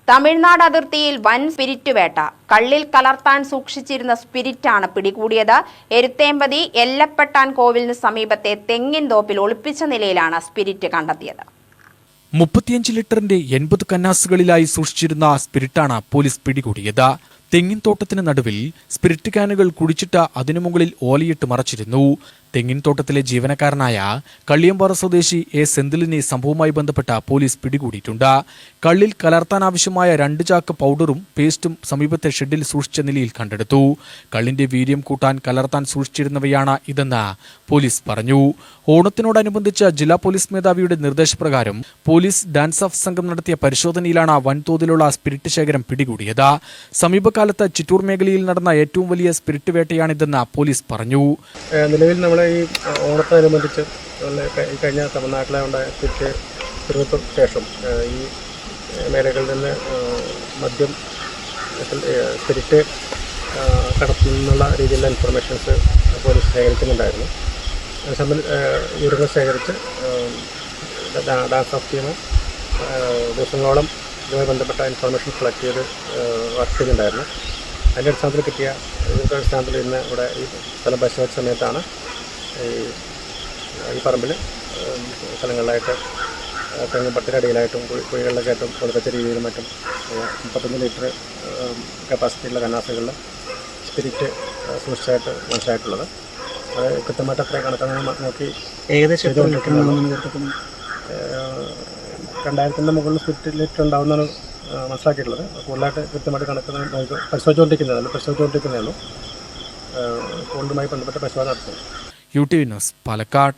തമിഴ്നാട് അതിർത്തിയിൽ വൻ സ്പിരിറ്റ് വേട്ട. കള്ളിൽ കലർത്താൻ സൂക്ഷിച്ചിരുന്ന സ്പിരിറ്റാണ് പിടികൂടിയത്. എരുത്തേമ്പതി എല്ലപ്പെട്ടാൻ കോവിലിന് സമീപത്തെ തെങ്ങിൻ തോപ്പിൽ ഒളിപ്പിച്ച നിലയിലാണ് സ്പിരിറ്റ് കണ്ടെത്തിയത്. 35 ലിറ്ററിന്റെ 80 കന്നാസുകളിലായി സൂക്ഷിച്ചിരുന്ന സ്പിരിറ്റാണ് പോലീസ് പിടികൂടിയത്. തെങ്ങിൻ തോട്ടത്തിന് നടുവിൽ സ്പിരിറ്റ് ക്യാനുകൾ കുഴിച്ചിട്ട് അതിനു മുകളിൽ ഓലയിട്ട് മറച്ചിരുന്നു. തെങ്ങിൻ തോട്ടത്തിലെ ജീവനക്കാരനായ കള്ളിയമ്പാറ സ്വദേശി എ സെന്തിലിനെ സംഭവവുമായി ബന്ധപ്പെട്ട പോലീസ് പിടികൂടിയിട്ടുണ്ട്. കള്ളിൽ കലർത്താനാവശ്യമായ 2 ചാക്ക് പൗഡറും പേസ്റ്റും സമീപത്തെ ഷെഡിൽ സൂക്ഷിച്ച നിലയിൽ കണ്ടെടുത്തു. കള്ളിന്റെ വീര്യം കൂട്ടാൻ കലർത്താൻ സൂക്ഷിച്ചിരുന്നവയാണ് ഇതെന്ന് പോലീസ് പറഞ്ഞു. ഓണത്തിനോടനുബന്ധിച്ച് ജില്ലാ പോലീസ് മേധാവിയുടെ നിർദ്ദേശപ്രകാരം പോലീസ് ഡാൻസ് ഓഫ് സംഘം നടത്തിയ പരിശോധനയിലാണ് വൻതോതിലുള്ള സ്പിരിറ്റ് ശേഖരം പിടികൂടിയത്. സമീപകാലത്ത് ചിറ്റൂർ മേഖലയിൽ നടന്ന ഏറ്റവും വലിയ സ്പിരിറ്റ് വേട്ടയാണിതെന്ന് പോലീസ് പറഞ്ഞു. നിലവിൽ നമ്മൾ ഈ ഓണത്തോടനുബന്ധിച്ച് കഴിഞ്ഞ തമിഴ്നാട്ടിലെ ഉണ്ടായ സ്പിരിറ്റ് തിരുവനന്തപുരത്തിന് ശേഷം ഈ മേഖലകളിൽ നിന്ന് മദ്യം സ്പിരിറ്റ് കടത്തുന്നുള്ള രീതിയിലുള്ള ഇൻഫർമേഷൻസ് പോലീസ് ശേഖരിക്കുന്നുണ്ടായിരുന്നു. വിവരങ്ങൾ ശേഖരിച്ച് ഡാൻസ് ഓഫ് ടീം ദിവസങ്ങളോളം ഇതുമായി ബന്ധപ്പെട്ട ഇൻഫർമേഷൻ കളക്ട് ചെയ്ത് വർക്ക് ചെയ്യുന്നുണ്ടായിരുന്നു. അതിൻ്റെ അടിസ്ഥാനത്തിൽ കിട്ടിയ അടിസ്ഥാനത്തിൽ ഇന്ന് ഇവിടെ ഈ സ്ഥലം പരിശോധിച്ച സമയത്താണ് ഈ പറമ്പിൽ സ്ഥലങ്ങളിലായിട്ട് തെങ്ങ് പട്ടിനടിയിലായിട്ടും കുഴികളിലൊക്കെ ആയിട്ടും കൊടുക്കച്ച രീതിയിലും മറ്റും 35 ലിറ്റർ കപ്പാസിറ്റിയുള്ള കന്നാസുകളിൽ സ്പിരിറ്റ് സൂക്ഷിച്ചായിട്ട് മനസ്സിലായിട്ടുള്ളത്. അത് കൃത്യമായിട്ട് അത്ര കണക്കാണ് നോക്കി ഏകദേശം 2000-ന്റെ മുകളിൽ സ്പിരിറ്റ് ലിറ്റർ ഉണ്ടാവുന്നതാണ് മനസ്സിലാക്കിയിട്ടുള്ളത്. കൂടുതലായിട്ട് കൃത്യമായിട്ട് കണക്ക് പരിശോധിച്ചുകൊണ്ടിരിക്കുന്നതാണ് കൂടുതലുമായി ബന്ധപ്പെട്ട പരിശോധന നടത്തുന്നത്. UTV news, Palakkad.